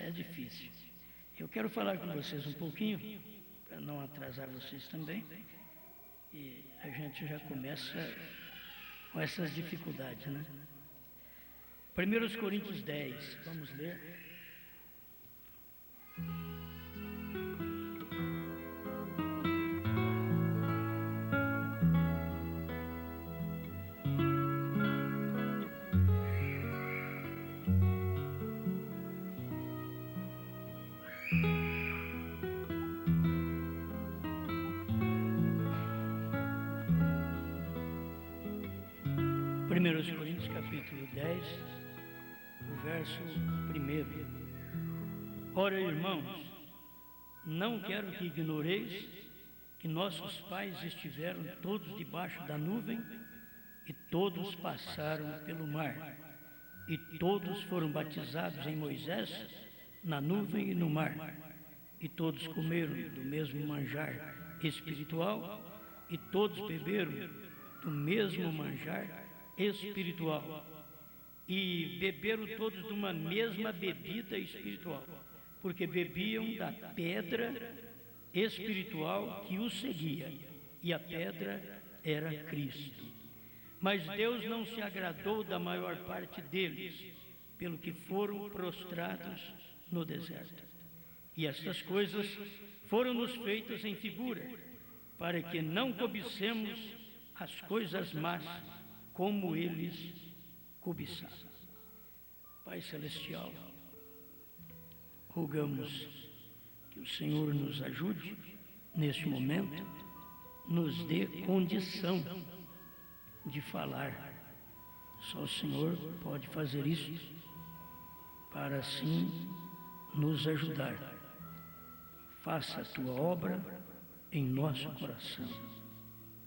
é difícil. Eu quero falar com vocês um pouquinho, para não atrasar vocês também, e a gente já começa com essas dificuldades, né? 1 Coríntios 10, vamos ler. Primeiros Coríntios, capítulo 10, o verso 1. Ora, irmãos, não quero que ignoreis que nossos pais estiveram todos debaixo da nuvem e todos passaram pelo mar, e todos foram batizados em Moisés na nuvem e no mar, e todos comeram do mesmo manjar espiritual, e todos beberam do mesmo manjar espiritual, e beberam todos de uma mesma bebida espiritual, porque bebiam da pedra espiritual que os seguia, e a pedra era Cristo. Mas Deus não se agradou da maior parte deles, pelo que foram prostrados no deserto. E estas coisas foram-nos feitas em figura, para que não cobicemos as coisas más como eles cobiçaram. Pai Celestial, rogamos que o Senhor nos ajude neste momento, nos dê condição de falar. Só o Senhor pode fazer isso, para assim nos ajudar. Faça a tua obra em nosso coração.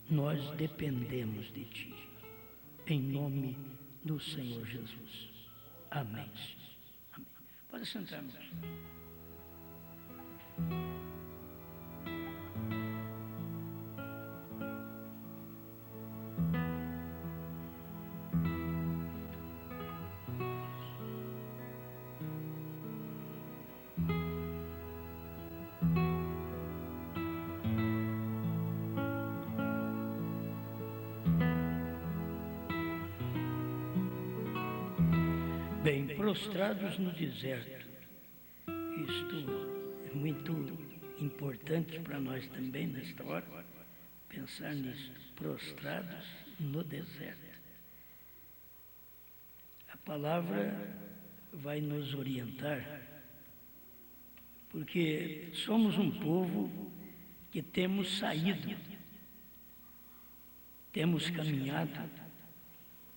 Nós dependemos de ti. Em nome do Senhor Jesus. Amém. Amém. Pode sentar, irmãos. Bem, prostrados no deserto. Isto é muito importante para nós também nesta hora, pensar nisso, prostrados no deserto. A palavra vai nos orientar, porque somos um povo que temos saído, temos caminhado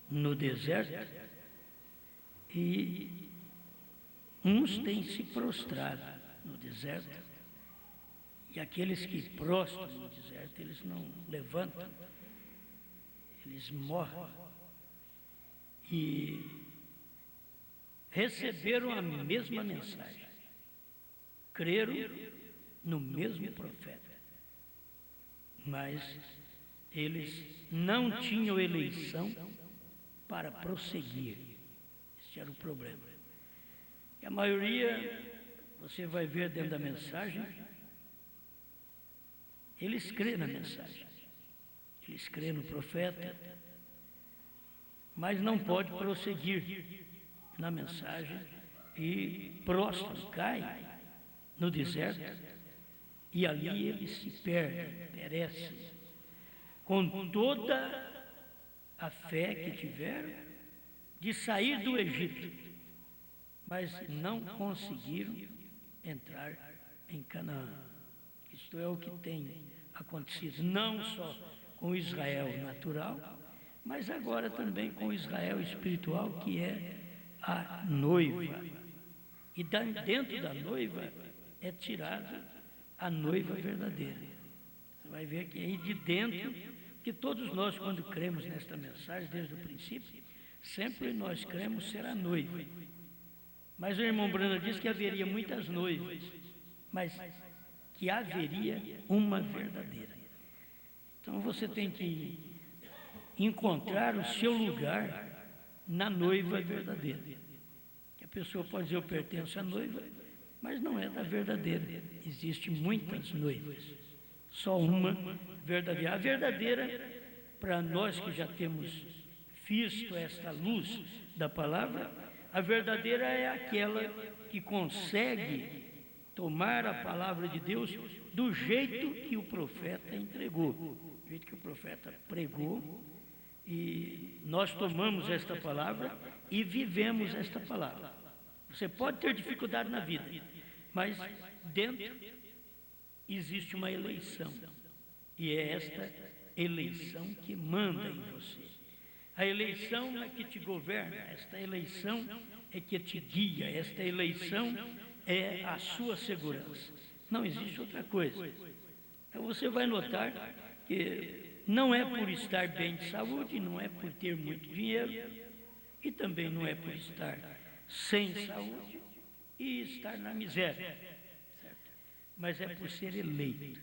no deserto, e uns têm se prostrado no deserto, e aqueles que prostram no deserto, eles não levantam, eles morrem. E receberam a mesma mensagem, creram no mesmo profeta, mas eles não tinham eleição para prosseguir. Esse era o problema. E a maioria, você vai ver dentro da mensagem, eles creem na mensagem, eles creem no profeta, mas não pode prosseguir na mensagem e prostram, caem no deserto, e ali eles se perdem, perecem, com toda a fé que tiveram de sair do Egito, mas não conseguiram entrar em Canaã. Isto é o que tem acontecido, não só com Israel natural, mas agora também com Israel espiritual, que é a noiva. E dentro da noiva é tirada a noiva verdadeira. Você vai ver que aí de dentro, que todos nós, quando cremos nesta mensagem, desde o princípio, sempre nós cremos ser a noiva. Mas o irmão Bruno disse que haveria muitas noivas, mas que haveria uma verdadeira. Então você tem que encontrar o seu lugar na noiva verdadeira. Que a pessoa pode dizer, eu pertenço à noiva, mas não é da verdadeira. Existem muitas noivas, só uma verdadeira. A verdadeira, para nós que já temos visto esta luz da palavra, a verdadeira é aquela que consegue tomar a palavra de Deus do jeito que o profeta entregou, do jeito que o profeta pregou, e nós tomamos esta palavra e vivemos esta palavra. Você pode ter dificuldade na vida, mas dentro existe uma eleição, e é esta eleição que manda em você. A eleição é que te governa, esta eleição é que te guia, esta eleição é a sua segurança. Não existe outra coisa. Então você vai notar que não é por estar bem de saúde, não é por ter muito dinheiro, e também não é por estar sem saúde e estar na miséria, certo? Mas é por ser eleito.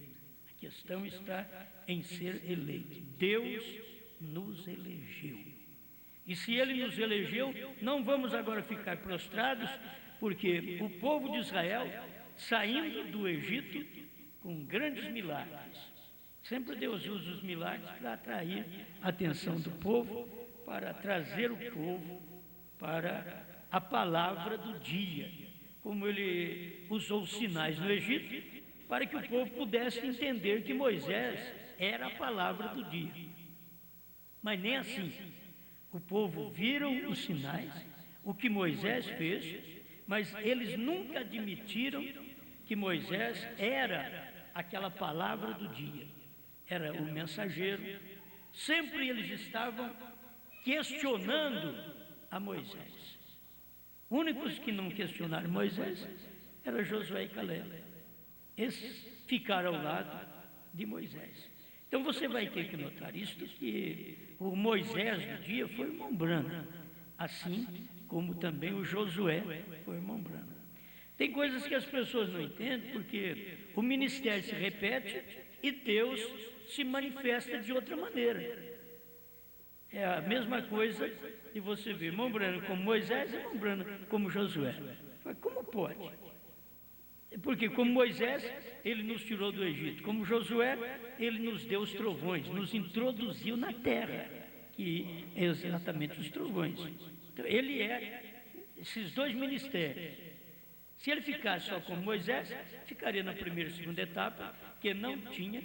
A questão está em ser eleito. Deus nos elegeu. E se Ele nos elegeu, não vamos agora ficar prostrados, porque o povo de Israel, saindo do Egito com grandes milagres, sempre Deus usa os milagres para atrair a atenção do povo, para trazer o povo para a palavra do dia, como Ele usou os sinais no Egito, para que o povo pudesse entender que Moisés era a palavra do dia. Mas nem assim. O povo viram os sinais, o que Moisés fez, mas eles nunca admitiram que Moisés era aquela palavra do dia, era o mensageiro. Sempre eles estavam questionando a Moisés. Únicos que não questionaram Moisés eram Josué e Caleb. Esses ficaram ao lado de Moisés. Então você vai ter que notar isto, que o Moisés do dia foi irmão Branham, assim como também o Josué foi irmão Branham. Tem coisas que as pessoas não entendem, porque o ministério se repete e Deus se manifesta de outra maneira. É a mesma coisa de você ver irmão Branham como Moisés e irmão Branham como Josué. Mas como pode? Porque como Moisés, ele nos tirou do Egito. Como Josué, ele nos deu os trovões, nos introduziu na terra, que é exatamente os trovões. Então, ele é esses dois ministérios. Se ele ficasse só como Moisés, ficaria na primeira e segunda etapa, que não tinha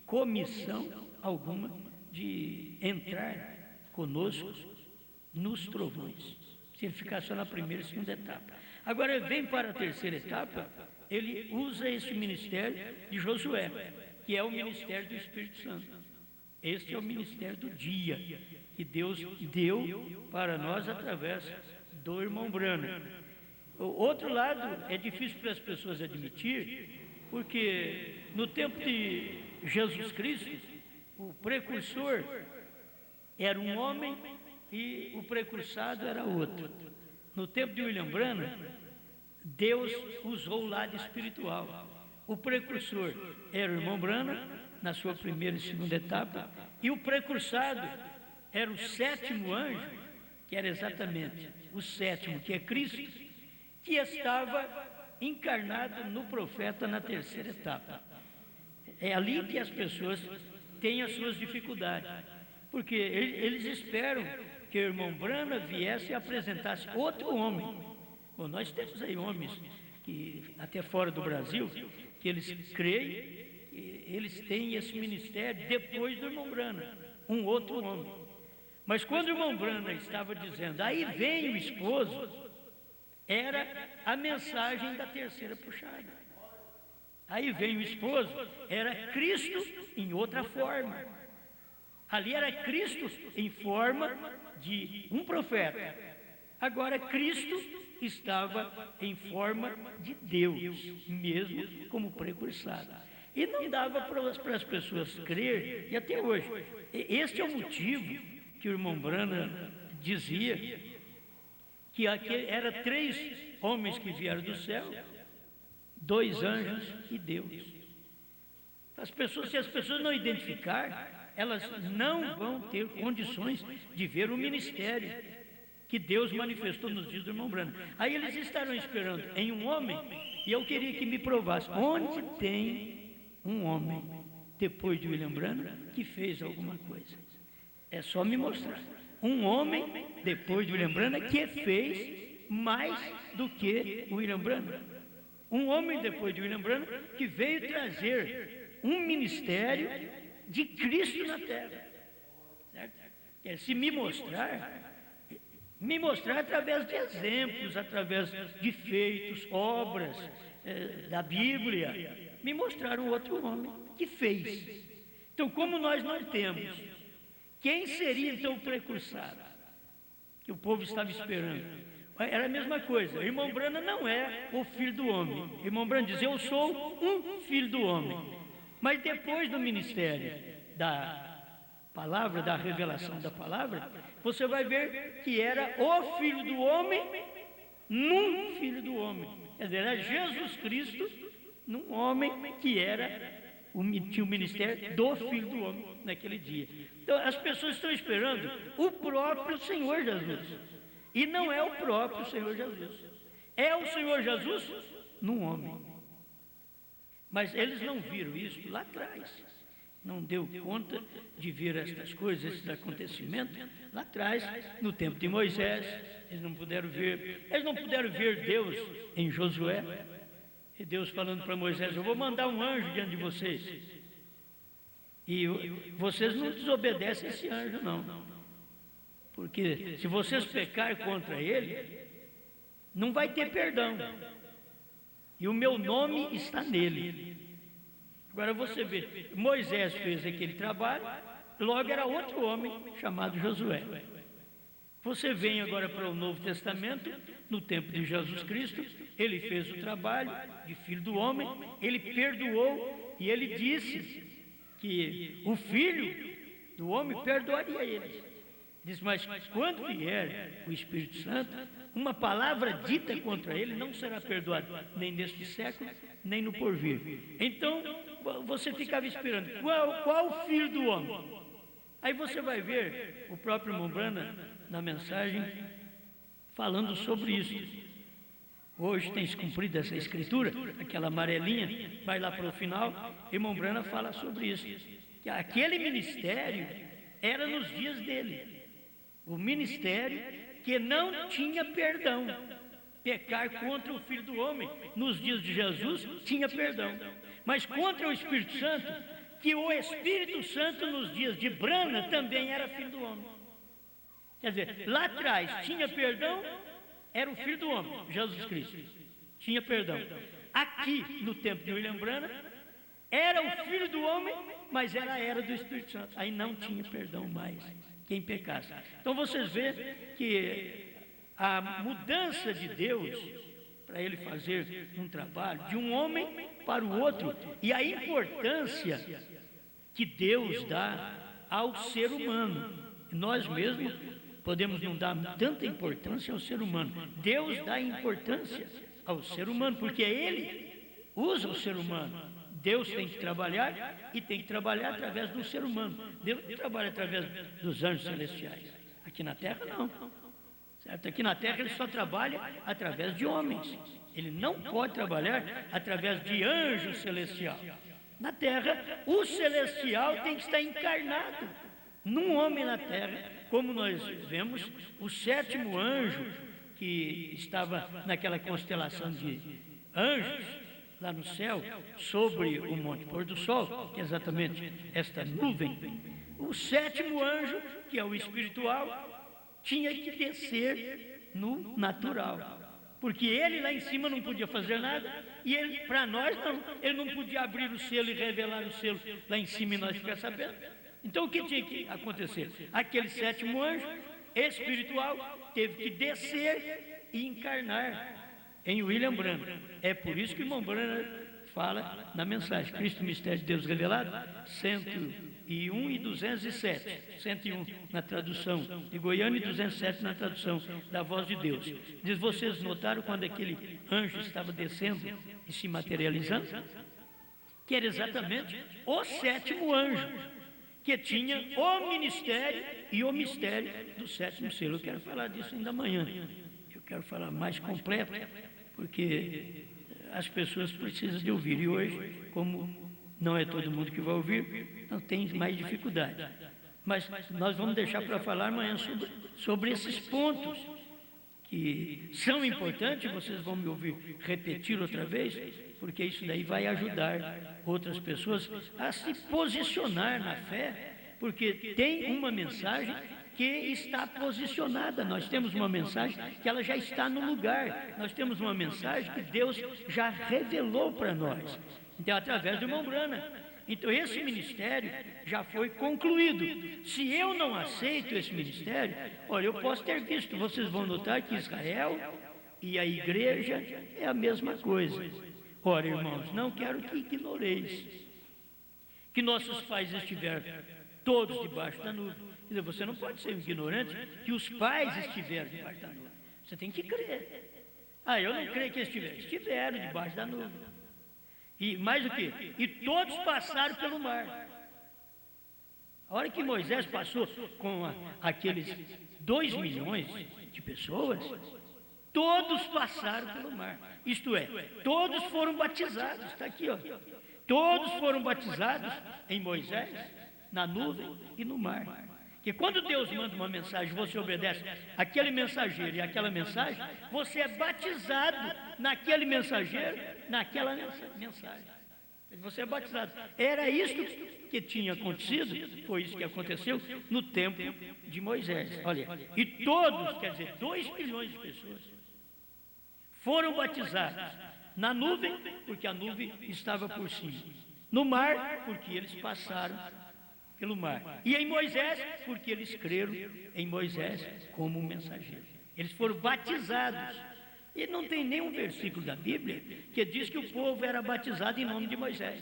comissão alguma de entrar conosco nos trovões. Se ele ficasse só na primeira e segunda etapa. Agora, vem para a terceira etapa, ele usa esse ministério de Josué, que é o ministério do Espírito Santo. Este é o ministério do dia, que Deus deu para nós através do irmão Branham. O outro lado é difícil para as pessoas admitir, porque no tempo de Jesus Cristo, o precursor era um homem e o precursado era outro. No tempo de William Branham, Deus usou o lado espiritual. O precursor era o irmão Branham, na sua primeira e segunda etapa, e o precursado era o sétimo anjo, que era exatamente o sétimo, que é Cristo, que estava encarnado no profeta na terceira etapa. É ali que as pessoas têm as suas dificuldades, porque eles esperam que o irmão Branham viesse e apresentasse outro homem. Bom, nós temos aí homens que, até fora do Brasil, que eles creem que eles têm esse ministério depois do irmão Branham, um outro homem. Mas quando o irmão Branham estava dizendo, aí vem o esposo, era a mensagem da terceira puxada. Aí vem o esposo, era Cristo em outra forma. Ali era Cristo em forma de um profeta. Agora Cristo estava em forma de Deus, mesmo como precursado. E não dava para as pessoas crer, e até hoje. Este é o motivo que o irmão Branham dizia que era 3 homens que vieram do céu, 2 anjos e Deus. Se as pessoas não identificar, elas não vão ter condições de ver o ministério. que Deus manifestou nos dias do irmão Branham. Aí eles estarão esperando em um homem, e eu queria que me provasse, onde tem um homem, depois de William Branham, que fez alguma coisa? É só me mostrar. Um homem, depois de William Branham, que fez mais do que o William Branham. Um homem, depois de William Branham, que veio trazer um ministério de Cristo na Terra. Certo? Se me mostrar através de exemplos, através de feitos, obras da Bíblia, me mostrar um outro homem que fez. Então, como nós não temos, quem seria então o precursor que o povo estava esperando? Era a mesma coisa. O irmão Branham não é o filho do homem. O irmão Branham diz: eu sou um filho do homem. Mas depois do ministério da palavra, da revelação da palavra, você vai ver que era o filho do homem num filho do homem. Quer dizer, era Jesus Cristo num homem que tinha o ministério do filho do homem naquele dia. Então as pessoas estão esperando o próprio Senhor Jesus. E não é o próprio Senhor Jesus. É o Senhor Jesus num homem. Mas eles não viram isso lá atrás. Não deu conta de ver estas coisas, esses acontecimentos lá atrás, no tempo de Moisés. Eles não puderam ver. Eles não puderam ver Deus em Josué. E Deus falando para Moisés: eu vou mandar um anjo diante de vocês. E vocês não desobedecem esse anjo, não. Porque se vocês pecarem contra ele, não vai ter perdão. E o meu nome está nele. Agora você vê, Moisés fez aquele trabalho, logo era outro homem chamado Josué. Você vem agora para o Novo Testamento, no tempo de Jesus Cristo, ele fez o trabalho de filho do homem, ele perdoou e ele disse que o filho do homem perdoaria eles. Diz: mas quando vier o Espírito Santo, uma palavra dita contra ele não será perdoada, nem neste século, nem no porvir. Então, você ficava esperando, qual o filho do homem? Aí você vai ver o próprio irmão Branham, na mensagem, falando sobre isso. Hoje tem se cumprido essa escritura, aquela amarelinha, vai lá para o final, irmão Branham fala sobre isso. Que aquele ministério era nos dias dele. O ministério que não tinha perdão. Pecar contra o Filho do Homem, nos dias de Jesus, tinha perdão. Mas contra o Espírito Santo, que o Espírito Santo nos dias de Branham também era Filho do Homem. Quer dizer, lá atrás tinha perdão, era o Filho do Homem, Jesus Cristo. Tinha perdão. Aqui, no tempo de William Branham, era o Filho do Homem, mas era a era do Espírito Santo. Aí não tinha perdão mais quem pecasse. Então vocês veem que a mudança de Deus para ele fazer um trabalho de um homem para o outro, e a importância que Deus dá ao ser humano. Nós mesmos podemos não dar tanta importância ao ser humano. Deus dá importância ao ser humano, porque ele usa o ser humano. Deus tem que trabalhar e tem que trabalhar através do ser humano. Deus trabalha através dos anjos celestiais. Aqui na terra, não. Certo? Aqui na terra ele só trabalha através de homens. Ele não pode trabalhar através de anjo celestial. Na terra, o celestial tem que estar encarnado num homem na terra, como nós vemos o sétimo anjo que estava naquela constelação de anjos lá no céu, sobre o Monte Pôr do Sol, que é exatamente esta nuvem. O sétimo anjo, que é o espiritual, tinha que descer no natural, porque ele lá em cima não podia fazer nada, e ele, para nós não, ele não podia abrir o selo e revelar o selo lá em cima e nós ficar sabendo. Então o que tinha que acontecer? Aquele sétimo anjo espiritual teve que descer e encarnar em William Branham. É por isso que o irmão Branham fala na mensagem, Cristo, Mistério de Deus Revelado, 101 e 207, 101 na tradução de Goiânia e 207 na tradução da Voz de Deus. Diz: vocês notaram quando aquele anjo estava descendo e se materializando? Que era exatamente o sétimo anjo, que tinha o ministério e o mistério do sétimo selo. Eu quero falar disso ainda amanhã. Eu quero falar mais completo, porque as pessoas precisam de ouvir. E hoje, como não é todo mundo que vai ouvir, então tem mais dificuldade. Mas nós vamos deixar para falar amanhã sobre esses pontos que são importantes. Vocês vão me ouvir repetir outra vez, porque isso daí vai ajudar outras pessoas a se posicionar na fé, porque tem uma mensagem que está posicionada. Nós temos uma mensagem que ela já está no lugar. Nós temos uma mensagem que Deus já revelou para nós. Então, através do irmão Brana. Então, esse ministério já foi concluído. Se eu não aceito esse ministério, olha, eu posso ter visto, vocês vão notar que Israel e a igreja é a mesma coisa. Ora, irmãos, não quero que ignoreis que nossos pais estiveram todos debaixo da nuvem. Quer dizer, você não pode ser ignorante que os pais estiveram debaixo da nuvem. Você tem que crer. Ah, eu não creio que estiveram debaixo da nuvem. E mais o que? E todos passaram pelo mar. A hora que Moisés passou com aqueles 2 milhões de pessoas, todos passaram pelo mar. Isto é, todos foram batizados. Está aqui, ó. Todos foram batizados em Moisés, na nuvem e no mar. Que quando Deus manda uma mensagem, você obedece aquele mensageiro e aquela mensagem, você é batizado naquele mensageiro, naquela mensagem. Você é batizado. Era isso que tinha acontecido, foi isso que aconteceu no tempo de Moisés. Olha, e todos, quer dizer, 2 milhões de pessoas foram batizados na nuvem, porque a nuvem estava por cima. No mar, porque eles passaram pelo mar. E em Moisés, porque eles creram em Moisés como um mensageiro. Eles foram batizados. E não tem nenhum versículo da Bíblia que diz que o povo era batizado em nome de Moisés.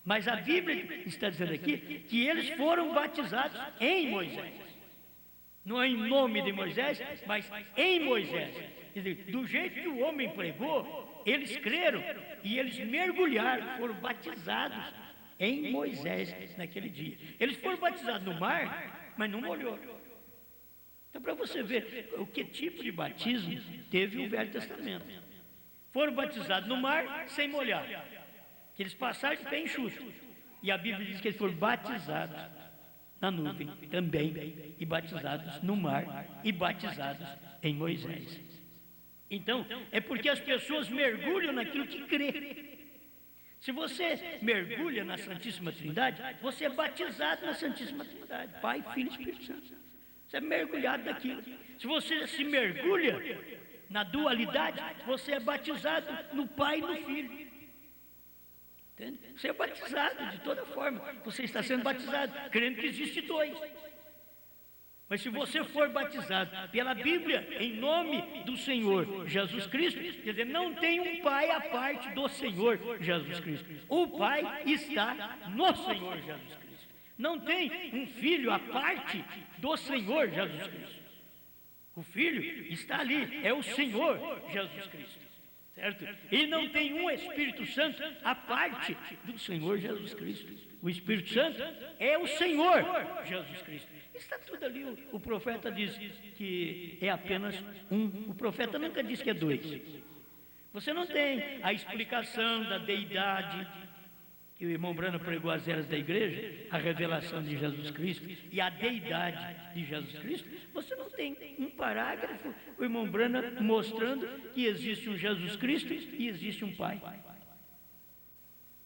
Mas a Bíblia está dizendo aqui que eles foram batizados em Moisés. Não é em nome de Moisés, mas em Moisés. Quer dizer, do jeito que o homem pregou, eles creram e eles mergulharam, foram batizados em Moisés naquele dia. Eles foram batizados no mar, mas não molhou. Então, para você ver o que tipo de batismo teve o Velho Testamento. Foram batizados no mar sem molhar. Que eles passaram de pé enxuto. E a Bíblia diz que eles foram batizados na nuvem também, e batizados no mar, e batizados em Moisés. Então, é porque as pessoas mergulham naquilo que crê. Se você mergulha na Santíssima Trindade, você é batizado na Santíssima Trindade, Pai, Filho e Espírito Santo. Você é mergulhado naquilo. Se você se mergulha na dualidade, você é batizado no Pai e no Filho. Entende? Você é batizado de toda forma. Você está sendo batizado, crendo que existe 2. Mas se você for batizado pela Bíblia, em nome do Senhor Jesus Cristo, quer dizer, não tem um Pai à parte do Senhor Jesus Cristo. O Pai está no Senhor Jesus Cristo. Não tem um filho à parte do Senhor Jesus Cristo. O Filho está ali, é o Senhor Jesus Cristo, certo? E não tem um Espírito Santo à parte do Senhor Jesus Cristo. O Espírito Santo é o Senhor Jesus Cristo. Está tudo ali, o profeta diz que é apenas um. O profeta nunca diz que é 2. Você não tem a explicação da deidade, que o irmão Brana pregou às eras da igreja, a revelação de Jesus Cristo e a deidade de Jesus Cristo. Você não tem um parágrafo, o irmão Brana mostrando que existe um Jesus Cristo e existe um Pai.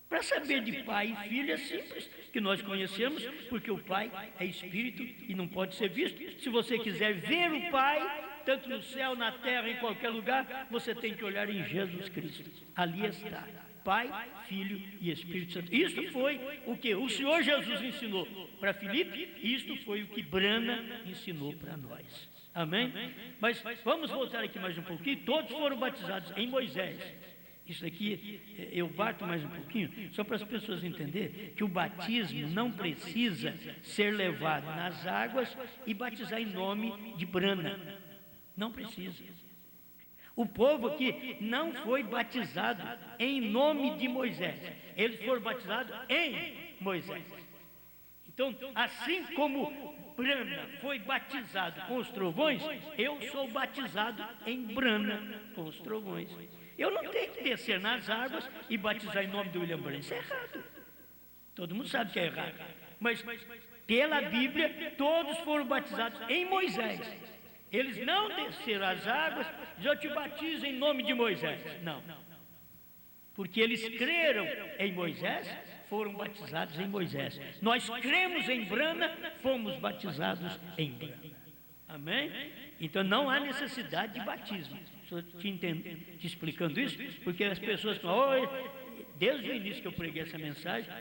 Para saber de Pai e Filho é simples, que nós conhecemos, porque o Pai é Espírito e não pode ser visto. Se você quiser ver o Pai, tanto no céu, na terra, em qualquer lugar, você tem que olhar em Jesus Cristo. Ali está. Pai, Filho e Espírito Santo. Isto foi o que o Senhor Jesus ensinou para Filipe, e isto foi o que Brana ensinou para nós. Amém? Mas vamos voltar aqui mais um pouquinho. Todos foram batizados em Moisés. Isso aqui, eu bato mais um pouquinho, só para as pessoas entenderem que o batismo não precisa ser levado nas águas e batizar em nome de Brana. Não precisa. O povo aqui não foi batizado em nome de Moisés. Eles foram batizados em Moisés. Então, assim como Brana foi batizado com os trovões, eu sou batizado em Brana com os trovões. Eu não tenho que descer nas águas e batizar em nome do William Branham. Isso é errado. Todo mundo sabe que é errado. Mas, pela Bíblia, todos foram batizados em Moisés. Eles não desceram as águas, eu te batizo em nome de Moisés. Não. Porque eles creram em Moisés, foram batizados em Moisés. Nós cremos em Brana, fomos batizados em Brana. Amém? Então não há necessidade de batismo. Estou te explicando isso, porque as pessoas falam, desde o início que eu preguei essa mensagem,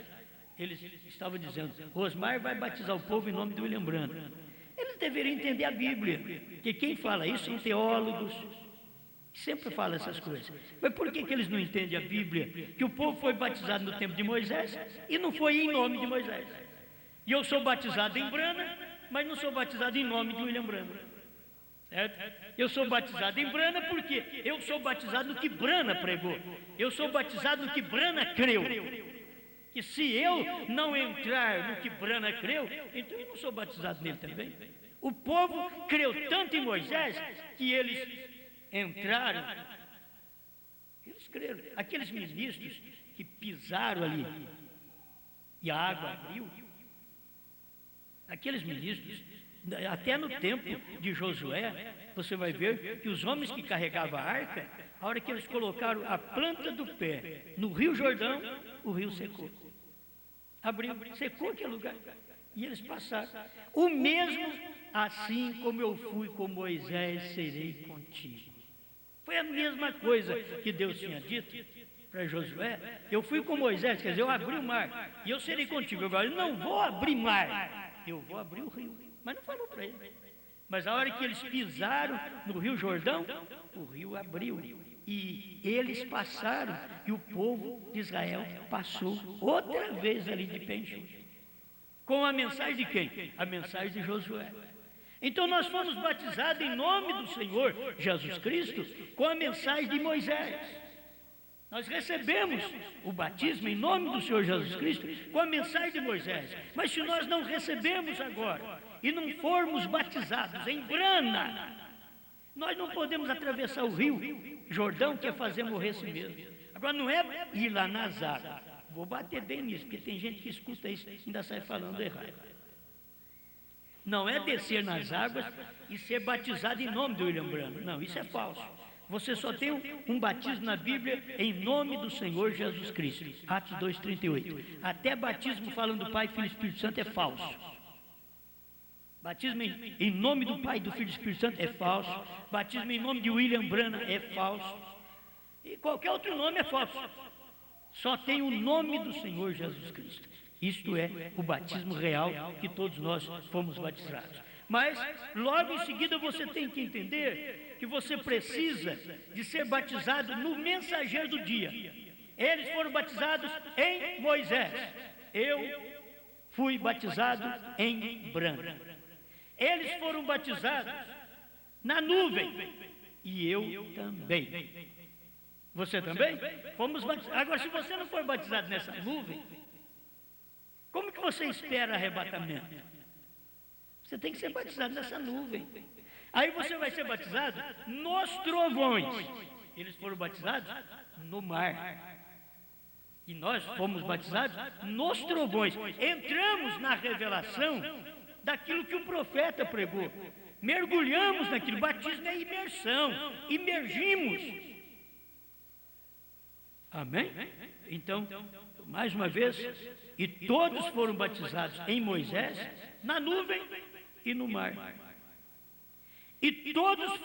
eles estavam dizendo, Rosmar vai batizar o povo em nome do William Branham. Eles deveriam entender a Bíblia, porque quem fala isso são teólogos, que sempre falam essas coisas. Mas por que eles não entendem a Bíblia? Que o povo foi batizado no tempo de Moisés e não foi em nome de Moisés. E eu sou batizado em Brana, mas não sou batizado em nome de William Branham. Certo? Eu sou batizado em Brana porque eu sou batizado no que Brana pregou. Eu sou batizado no que Brana creu. E se eu não entrar no que Brana creu, então eu não sou batizado nele também. O povo creu tanto em Moisés que eles entraram, eles creram. Aqueles ministros que pisaram ali e a água abriu, aqueles ministros, até no tempo de Josué, você vai ver que os homens que carregavam a arca, a hora que eles colocaram a planta do pé no Rio Jordão, o rio secou. Abriu, secou aquele lugar. E eles passaram. O mesmo, assim como eu fui com Moisés, serei contigo. Foi a mesma coisa que Deus tinha dito para Josué. Eu fui com Moisés, quer dizer, eu abri o mar, e eu serei contigo. Agora, eu não vou abrir mar, eu vou abrir o rio. Mas não falou para ele. Mas a hora que eles pisaram no Rio Jordão, o rio abriu. E eles passaram, e o povo de Israel passou outra vez ali de pé enxuto. Com a mensagem de quem? A mensagem de Josué. Então nós fomos batizados em nome do Senhor Jesus Cristo com a mensagem de Moisés. Nós recebemos o batismo em nome do Senhor Jesus Cristo com a mensagem de Moisés. Mas se nós não recebemos agora e não formos batizados em Brana, nós não podemos atravessar o rio Jordão, que é fazer morrer a si mesmo. Agora não é ir lá nas águas. Vou bater bem nisso, porque tem gente que escuta isso e ainda sai falando errado. Não é descer nas águas e ser batizado em nome do William Branham. Não, isso é falso. Você só tem um batismo na Bíblia em nome do Senhor Jesus Cristo. Atos 2,38. Até batismo falando do Pai, Filho e Espírito Santo é falso. Batismo em nome do Pai, do Filho e do Espírito Santo é falso. Batismo em nome de William Branham é falso. E qualquer outro nome é falso. Só tem o nome do Senhor Jesus Cristo. Isto é o batismo real que todos nós fomos batizados. Mas, logo em seguida, você tem que entender que você precisa de ser batizado no mensageiro do dia. Eles foram batizados em Moisés. Eu fui batizado em Brana. Eles foram batizados na nuvem. E eu também. Você também? Fomos batizados. Agora, se você não for batizado nessa nuvem, como que você espera arrebatamento? Você tem que ser batizado nessa nuvem. Aí você vai ser batizado nos trovões. Eles foram batizados no mar. E nós fomos batizados nos trovões. Entramos na revelação daquilo que o profeta pregou. Mergulhamos naquilo. Batismo é imersão. Imergimos. Amém? Então, mais uma vez, e todos foram batizados em Moisés, na nuvem e no mar. E todos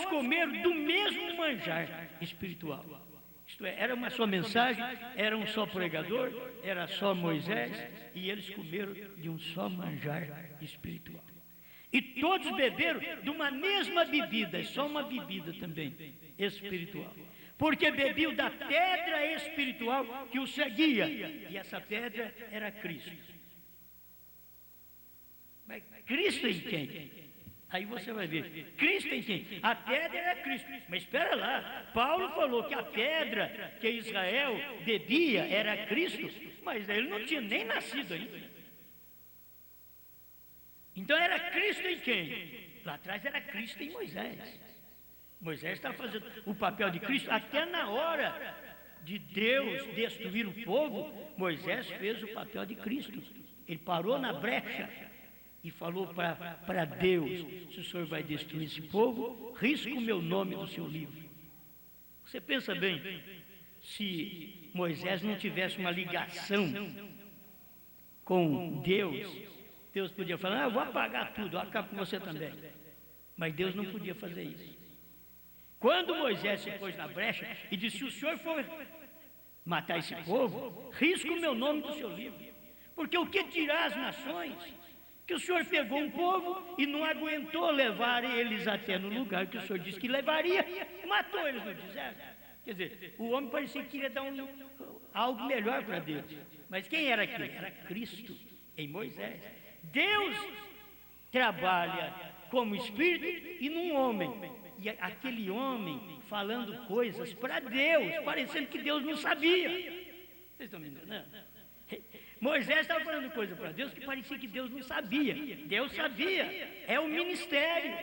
comeram do mesmo manjar espiritual. Isto é, era uma só mensagem, era um só pregador, era só Moisés, e eles comeram de um só manjar espiritual. E todos beberam de uma mesma bebida, só uma bebida também, espiritual. Porque bebiam da pedra espiritual que o seguia, e essa pedra era Cristo. Mas Cristo em quem? Aí você vai ver, Cristo em quem? A pedra era Cristo. Mas espera lá, Paulo falou que a pedra que Israel bebia era Cristo, mas ele não tinha nem nascido ainda. Então era Cristo em quem? Lá atrás era Cristo em Moisés. Moisés estava fazendo o papel de Cristo até na hora de Deus destruir o povo. Moisés fez o papel de Cristo. Ele parou na brecha e falou para Deus: se o Senhor vai destruir esse povo, risca o meu nome do seu livro. Você pensa bem, se Moisés não tivesse uma ligação com Deus, Deus podia falar: eu vou apagar tudo, eu acabo com você também. Mas Deus não podia fazer isso. Quando Moisés se pôs na brecha e disse: se o Senhor for matar esse povo, risca o meu nome do seu livro. Porque o que dirá as nações? Que o Senhor pegou um povo e não aguentou levar eles até no lugar que o Senhor disse que levaria, e matou eles no deserto. Quer dizer, o homem parecia que queria dar algo melhor para Deus. Mas quem era aquele? Era Cristo em Moisés. Deus trabalha como espírito e num homem. E aquele homem falando coisas para Deus, parecendo que Deus não sabia. Vocês estão me entendendo? Moisés estava falando coisa para Deus que parecia que Deus não sabia. Deus sabia. É o ministério.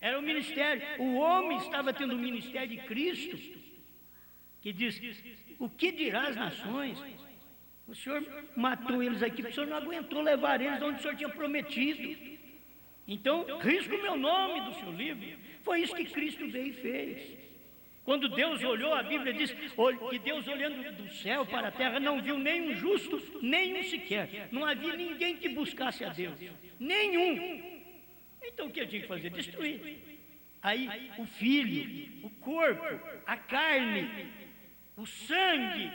Era o ministério. O homem estava tendo o ministério de Cristo, que diz: o que dirá as nações? O Senhor matou eles aqui, porque o Senhor não aguentou levar eles onde o Senhor tinha prometido. Então, risca o meu nome do seu livro. Foi isso que Cristo veio e fez. Quando Deus olhou, a Bíblia diz que Deus, olhando do céu para a terra, não viu nenhum justo, nenhum sequer. Não havia ninguém que buscasse a Deus. Nenhum. Então o que tinha que fazer? Destruir. Aí o Filho, o corpo, a carne, o sangue,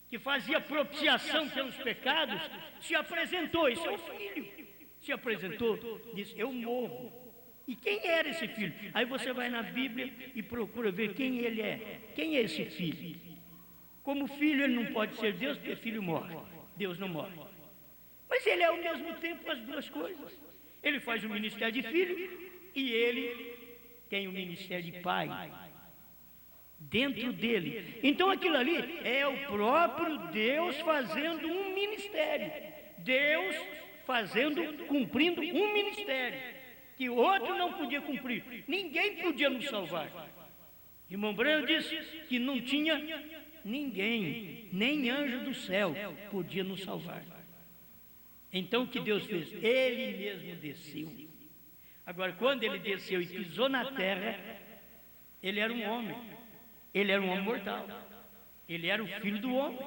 que fazia propiciação pelos pecados, se apresentou. Isso é o Filho. Se apresentou, disse: eu morro. E quem era esse filho? Aí você vai na Bíblia e procura ver quem ele é. Quem é esse filho? Como filho ele não pode ser Deus, porque filho morre. Deus não morre. Mas ele é ao mesmo tempo as duas coisas. Ele faz o ministério de filho e ele tem o ministério de pai dentro dele. Então aquilo ali é o próprio Deus fazendo um ministério. Deus cumprindo um ministério que o outro não podia cumprir. Ninguém podia nos salvar. Irmão Branco disse que não tinha ninguém, nem anjo do céu podia nos salvar. Então o que Deus fez? Ele mesmo desceu. Agora, quando ele desceu e pisou na terra, ele era um homem. Ele era um homem mortal. Ele era o filho do homem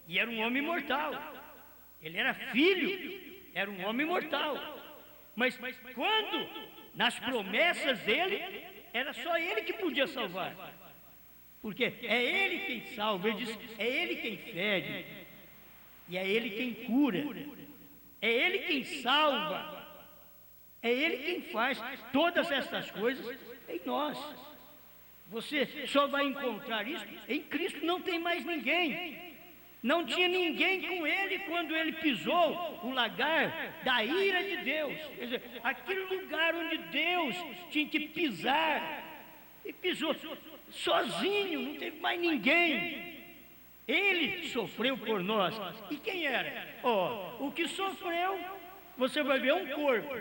e era um homem mortal. Ele era filho, era um homem mortal. Mas quando, nas promessas dele, era só ele que podia salvar. Porque é ele quem salva. Ele diz: é ele quem fere. E é ele quem cura. É ele quem salva. É ele quem faz todas essas coisas em nós. Você só vai encontrar isso em Cristo. Não tem mais ninguém. Não tinha ninguém com ele quando ele pisou o lagar da ira de Deus. Quer dizer, aquele lugar onde Deus tinha que pisar. E pisou sozinho, não teve mais ninguém. Ele sofreu por nós. E quem era? O que sofreu, você vai ver, é um corpo.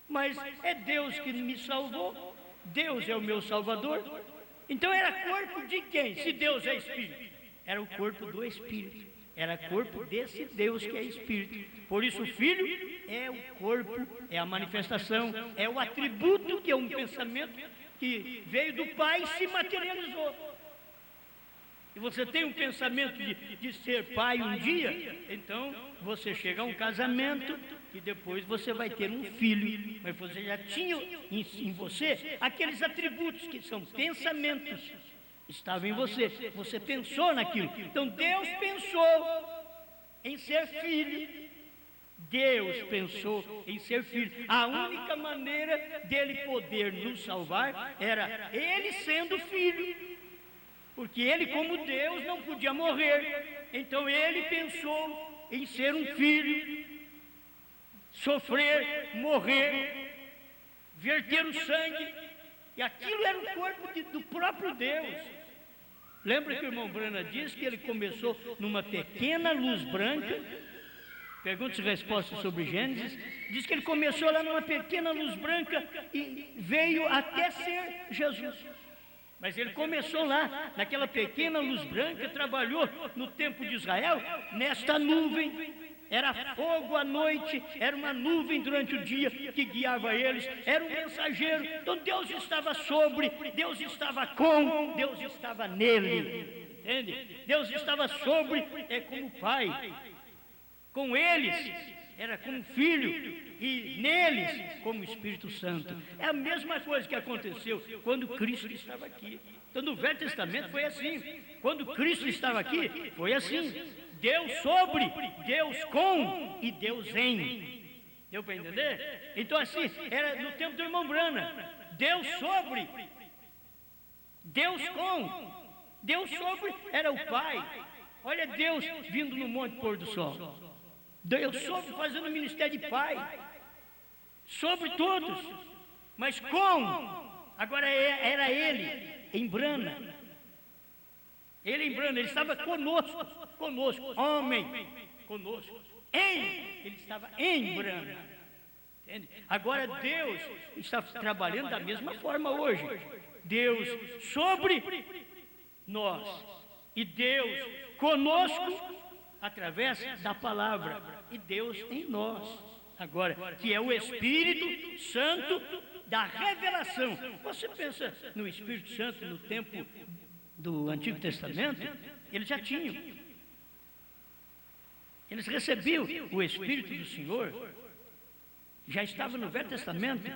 Mas é Deus que me salvou. Deus é o meu Salvador. Então era corpo de quem? Se Deus é Espírito. Era o corpo do Espírito. Era corpo desse Deus que é Espírito. Por isso o Filho é o corpo, é a manifestação, é o atributo, que é um pensamento que veio do Pai e se materializou. E você tem um pensamento de ser pai um dia, então você chega a um casamento e depois você vai ter um filho. Mas você já tinha em você aqueles atributos que são pensamentos. Estava em você, você pensou naquilo. Então Deus pensou em ser filho. Deus pensou em ser filho. A única maneira dele poder nos salvar era ele sendo filho. Porque ele, como Deus, não podia morrer. Então ele pensou em ser um filho, sofrer, morrer verteram sangue, e aquilo era o corpo do próprio Deus. Lembra que o irmão Brana diz que ele começou numa pequena luz branca? Perguntas e respostas sobre Gênesis. Diz que ele começou lá numa pequena luz branca e veio até ser Jesus. Mas ele começou lá, naquela pequena luz branca, trabalhou no tempo de Israel, nesta nuvem. Era fogo à noite, era uma nuvem durante o dia que guiava eles, era um mensageiro. Então Deus estava sobre, Deus estava com, Deus estava nele, entende? Deus estava sobre, como Pai, com eles era como Filho, e neles como Espírito Santo. É a mesma coisa que aconteceu quando Cristo estava aqui. Então no Velho Testamento foi assim, quando Cristo estava aqui, foi assim. Deus sobre, Deus com e Deus em. Deu para entender? Então assim, era no tempo do irmão Brana. Deus sobre, Deus com, Deus sobre era o Pai. Olha Deus vindo no Monte Pôr do Sol. Deus sobre fazendo o ministério de Pai. Sobre todos. Mas com, agora era Ele, em Brana. Ele em Brana, ele estava conosco, homem, conosco. Ele estava em Brana. Entende? Agora Deus está trabalhando da mesma forma hoje. Deus sobre nós e Deus conosco através da palavra e Deus em nós. Agora, que é o Espírito Santo da revelação. Você pensa no Espírito Santo no tempo do Antigo Testamento, eles já tinham. Eles recebiam o Espírito do Senhor, já estava no Velho Testamento.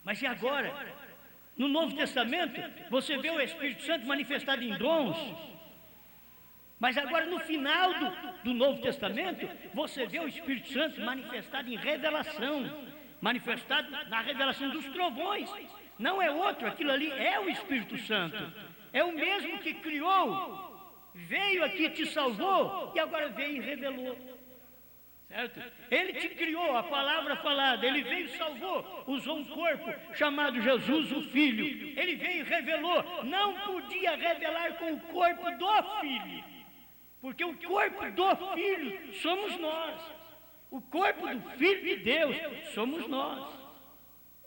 Mas e agora? No Novo Testamento, você vê o Espírito Santo manifestado em dons. Mas agora no final do Novo Testamento, você vê o Espírito Santo manifestado em revelação, manifestado na revelação dos trovões. Não é outro, aquilo ali é o Espírito Santo. É o mesmo que criou, veio aqui, te salvou e agora veio e revelou. Certo? Ele te criou, a palavra falada, ele veio e salvou, usou um corpo chamado Jesus, o Filho. Ele veio e revelou, não podia revelar com o corpo do Filho, porque o corpo do Filho somos nós. O corpo do Filho de Deus somos nós.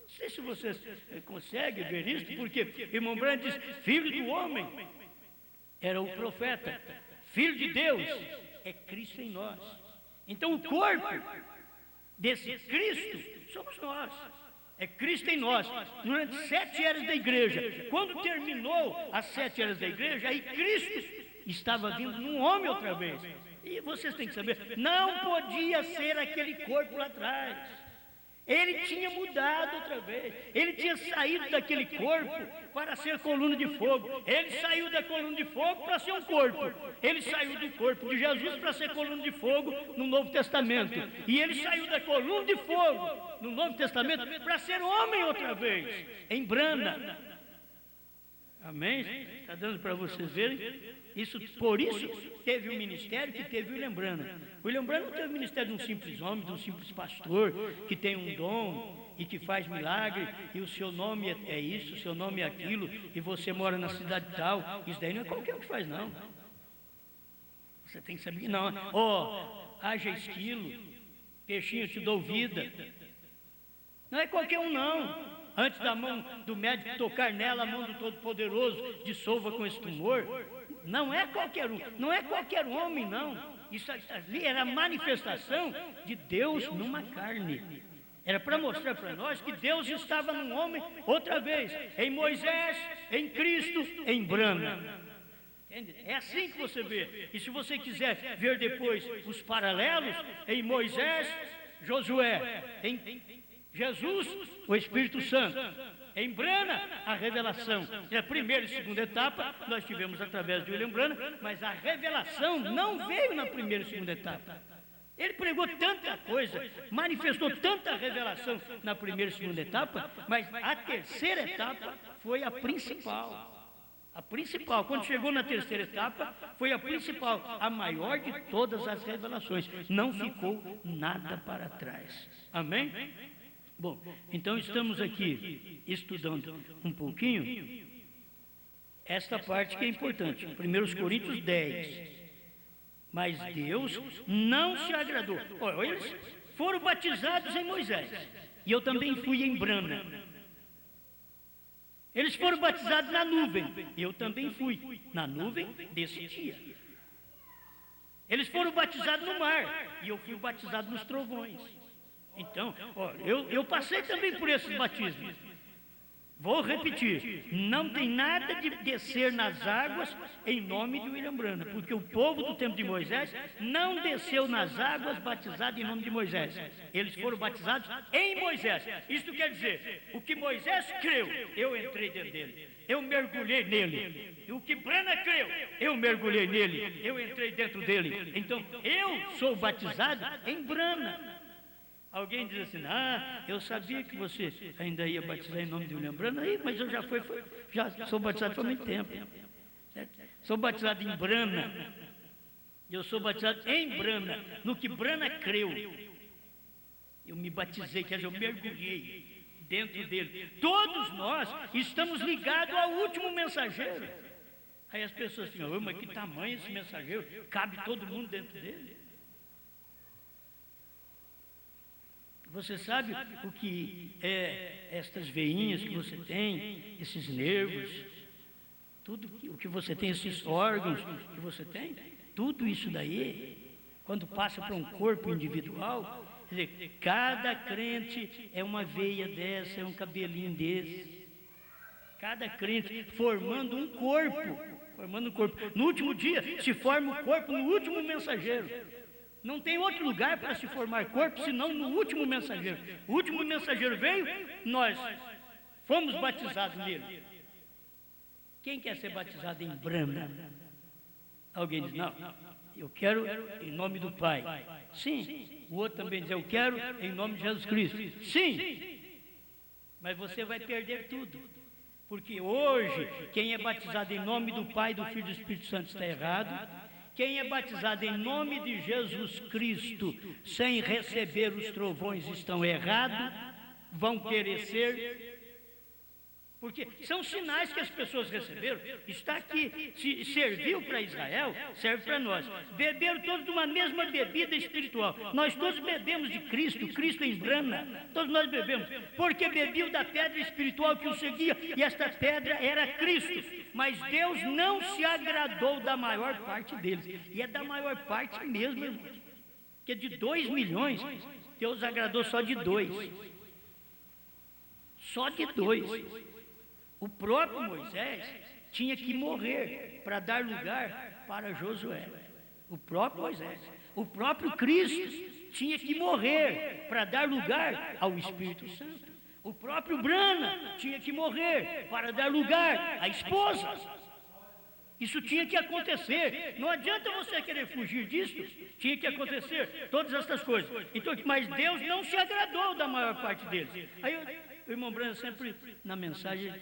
Não sei se vocês conseguem ver isso, porque irmão Branco diz, filho do homem era o profeta, filho de Deus é Cristo em nós. Então o corpo desse Cristo somos nós, é Cristo em nós. Durante 7 eras da igreja, quando terminou as 7 eras da igreja, aí Cristo estava vindo num homem outra vez. E vocês têm que saber, não podia ser aquele corpo lá atrás. Ele tinha mudado outra vez. Ele tinha saído daquele corpo para ser coluna de fogo. Ele saiu da coluna de fogo para ser um corpo. Ele saiu do corpo de Jesus para ser coluna de fogo no Novo Testamento. E ele saiu da coluna de fogo no Novo Testamento para ser homem outra vez, em Brana. Amém? Está dando para vocês verem? Por isso teve o ministério que teve o William Brana. O William Brana não teve o ministério de um simples homem, de um simples pastor, que tem um dom e que faz milagre, e o seu nome é isso, o seu nome é aquilo, e você mora na cidade tal. Isso daí não é qualquer um que faz, não. Você tem que saber, não. Haja esquilo, peixinho, eu te dou vida. Não é qualquer um, não. Antes da mão do médico tocar nela, a mão do Todo-Poderoso dissolva com esse tumor. Não é qualquer um, não é qualquer homem, não. Isso ali era a manifestação de Deus numa carne. Era para mostrar para nós que Deus estava num homem outra vez, em Moisés, em Cristo, em Brana. Entende? É assim que você vê. E se você quiser ver depois os paralelos, em Moisés, Josué, em Jesus, o Espírito Santo. Em Brana, a revelação. E a primeira e segunda etapa nós tivemos através de William Brana, mas a revelação não veio na primeira e segunda etapa. Ele pregou tanta coisa, manifestou tanta revelação na primeira e segunda etapa, mas a terceira etapa foi a principal. A principal, quando chegou na terceira etapa, foi a principal, a maior de todas as revelações. Não ficou nada para trás. Amém? Bom, então estamos aqui estudando um pouquinho esta parte que é importante. 1 Coríntios 10. Mas Deus não se agradou. Olha, eles foram batizados em Moisés. E eu também fui em Brana. Eles foram batizados na nuvem. Eu também fui na nuvem desse dia. Eles foram batizados no mar. E eu fui batizado nos trovões. Então, olha, eu passei também por esses batismos. Vou repetir, não tem nada de descer nas águas em nome de William Branham, porque o povo do tempo de Moisés não desceu nas águas batizado em nome de Moisés. Eles foram batizados em Moisés. Isto quer dizer, o que Moisés creu, eu entrei dentro dele, eu mergulhei nele. E o que Branham creu, eu mergulhei nele, eu entrei dentro dele. Então, eu sou batizado em Branham. Alguém diz assim, eu sabia que você ainda ia batizar em nome de William Branham, mas eu já sou batizado faz muito tempo. Certo? Sou batizado em Branham. Eu sou batizado em Branham, no que Branham creu. Eu me batizei, quer dizer, eu mergulhei dentro dele. Todos nós estamos ligados ao último mensageiro. Aí as pessoas ficam, mas que tamanho esse mensageiro? Cabe todo mundo dentro dele? Você sabe o que é estas veinhas que você tem, esses nervos, tudo o que você tem, esses órgãos que você tem, tudo isso daí, quando passa para um corpo individual, quer dizer, cada crente é uma veia dessa, é um cabelinho desse. Cada crente formando um corpo, No último dia se forma o corpo no último mensageiro. Não tem outro lugar para se formar corpo, senão no último mensageiro. O último mensageiro veio, nós fomos batizados nele. Quem quer ser batizado em Branham? Alguém diz, não, eu quero em nome do Pai. Sim. O outro também diz, eu quero em nome de Jesus Cristo. Sim. Mas você vai perder tudo. Porque hoje, quem é batizado em nome do Pai, do Filho e do Espírito Santo está errado. Quem é batizado em nome de Jesus Cristo, sem receber os trovões, estão errados, vão perecer. Porque são sinais que as pessoas receberam. Está aqui, se serviu para Israel, serve para nós. Beberam todos de uma mesma bebida espiritual. Nós todos bebemos de Cristo, Cristo em Branham. Todos nós bebemos. Porque bebiam da pedra espiritual que o seguia, e esta pedra era Cristo. Mas Deus não se agradou da maior parte deles. E é da maior parte mesmo, irmãos. Porque de 2 milhões, Deus agradou só de 2. Só de 2. O próprio Moisés tinha que morrer para dar lugar para Josué. O próprio Moisés. O próprio Cristo tinha que morrer para dar lugar ao Espírito Santo. O próprio Branham tinha que morrer para dar lugar à esposa. Isso tinha que acontecer. Não adianta você querer fugir disso. Tinha que acontecer todas essas coisas. Então, mas Deus não se agradou da maior parte deles. Aí o irmão Branham sempre na mensagem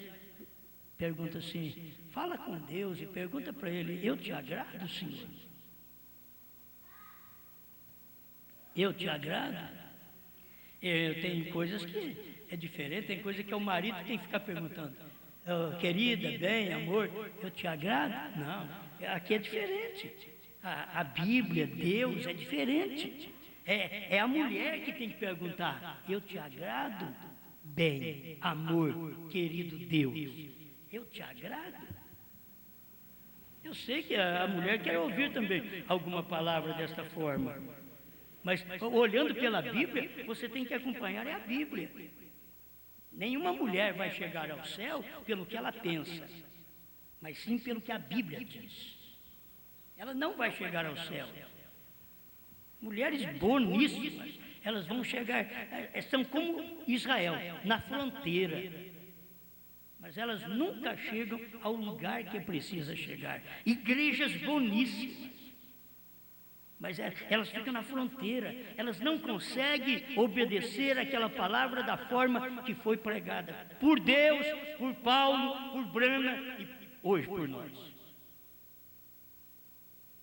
pergunta assim, fala com Deus e pergunta para ele, eu te agrado, Senhor? Eu te agrado? Tem coisas que é diferente, tem coisa que é o marido que tem que ficar perguntando, querida, bem, amor, eu te agrado? Não, aqui é diferente. A Bíblia, Deus é diferente. É a mulher que tem que perguntar, eu te agrado? Bem, amor, querido Deus. Eu te agrado? Eu sei que a mulher quer ouvir também alguma palavra desta forma. Mas olhando pela Bíblia, você tem que acompanhar a Bíblia. Nenhuma mulher vai chegar ao céu pelo que ela pensa, mas sim pelo que a Bíblia diz. Ela não vai chegar ao céu. Mulheres boníssimas, elas vão chegar, são como Israel, na fronteira. Mas elas nunca chegam ao lugar que precisa chegar. Igrejas boníssimas. Mas elas ficam na fronteira. Elas não conseguem obedecer aquela palavra da forma que foi pregada. Por Deus, por Paulo, por Branham e hoje por nós.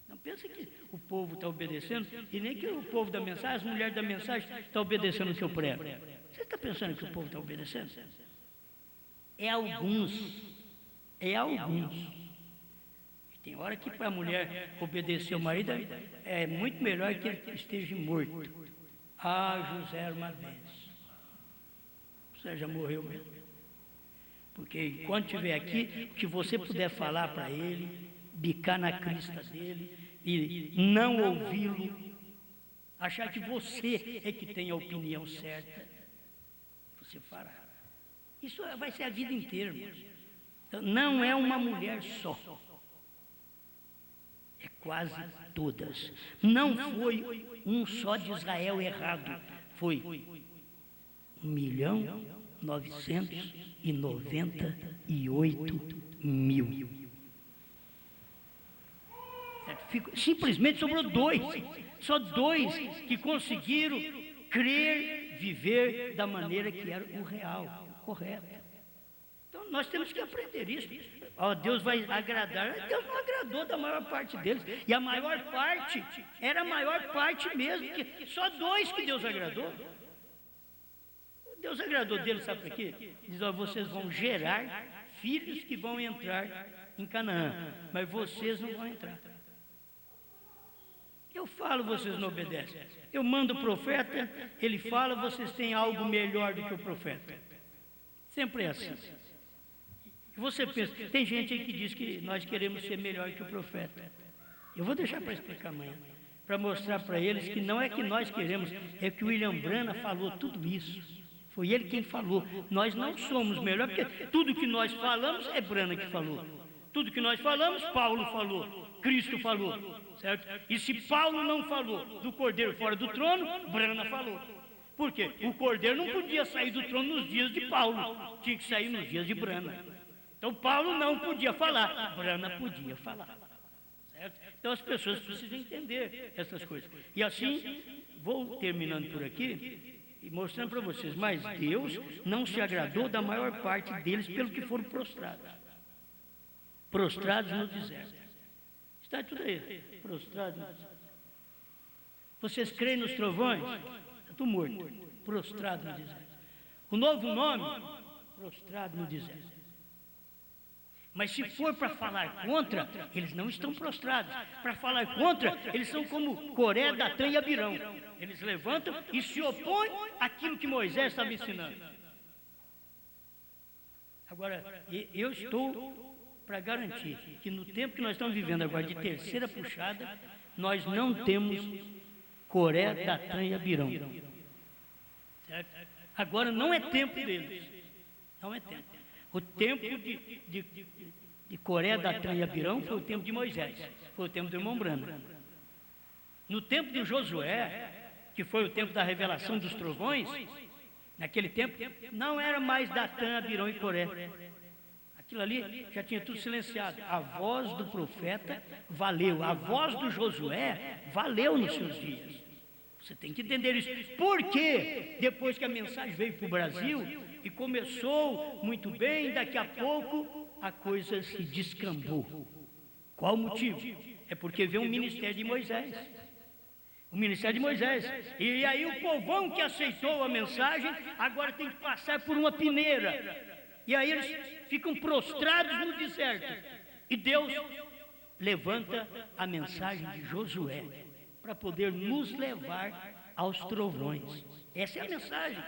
Não pensa que o povo está obedecendo, e nem que o povo da mensagem, as mulheres da mensagem, estão obedecendo o que eu prego. Você está pensando que o povo está obedecendo? É alguns. É alguns. Tem hora que para a mulher obedecer ao marido é muito melhor que ele esteja morto. Ah, José era uma bênção. Você já morreu mesmo. Porque enquanto estiver aqui, o que você puder falar para ele, bicar na crista dele e não ouvi-lo, achar que você é que tem a opinião certa, você fará. Isso vai ser a vida inteira, irmãos. Então, não é uma mulher só. É quase todas. Não foi um só de Israel errado. Foi 1.998.000. Simplesmente sobrou dois. Só dois que conseguiram crer, viver da maneira que era o real, o correto. Então nós temos que aprender isso. Deus vai agradar. Deus não agradou da maior parte deles. E a maior parte era a maior parte mesmo. Que só dois que Deus agradou. Deus agradou deles, sabe por quê? Diz: vocês vão gerar filhos que vão entrar em Canaã, mas vocês não vão entrar. Eu falo, vocês não obedecem. Eu mando o profeta, ele fala, vocês têm algo melhor do que o profeta. Sempre é assim. E você pensa, tem gente aí que diz que nós queremos ser melhor que o profeta. Eu vou deixar para explicar amanhã, para mostrar para eles que não é que nós queremos, é que o William Branham falou tudo isso. Foi ele quem falou. Nós não somos melhor, porque tudo que nós falamos é Branham que falou. Tudo que nós falamos, Paulo falou, Cristo falou, certo? E se Paulo não falou do cordeiro fora do trono, Branham falou. Por quê? O cordeiro não podia sair do trono nos dias de Paulo, tinha que sair nos dias de Branham. Então Paulo não podia falar, Branham podia falar, certo? Então as pessoas precisam entender essas coisas. E assim, vou terminando por aqui e mostrando para vocês, mas Deus não se agradou da maior parte deles pelo que foram prostrados. Prostrados no deserto. Está tudo aí, prostrados no deserto. Vocês creem nos trovões? Estou morto, prostrado no deserto. O novo nome, prostrado no deserto. Mas se for para falar contra, eles não estão prostrados. Para falar contra, eles são como Coré, Datã e Abirão. Eles levantam e se opõem àquilo que Moisés estava ensinando. Agora, eu estou para garantir que no tempo que nós estamos vivendo agora, de terceira puxada, nós não temos Coré, Datã e Abirão. Certo? Agora não é tempo deles. Não é tempo. O tempo de Coré, Datã e Abirão foi o tempo de Moisés. Foi o tempo do irmão Branham. No tempo de Josué, que foi o tempo da revelação dos trovões, naquele tempo não era mais Datã, Abirão e Coré. Aquilo ali já tinha tudo silenciado. A voz do profeta valeu. A voz do Josué valeu nos seus dias. Você tem que entender isso. Porque depois que a mensagem veio para o Brasil e começou muito bem, daqui a pouco a coisa se descambou. Qual o motivo? É porque veio um ministério de Moisés. O ministério de Moisés. E aí o povão que aceitou a mensagem agora tem que passar por uma peneira. E aí eles ficam prostrados no deserto. E Deus levanta a mensagem de Josué para poder nos levar aos trovões. Essa é a mensagem.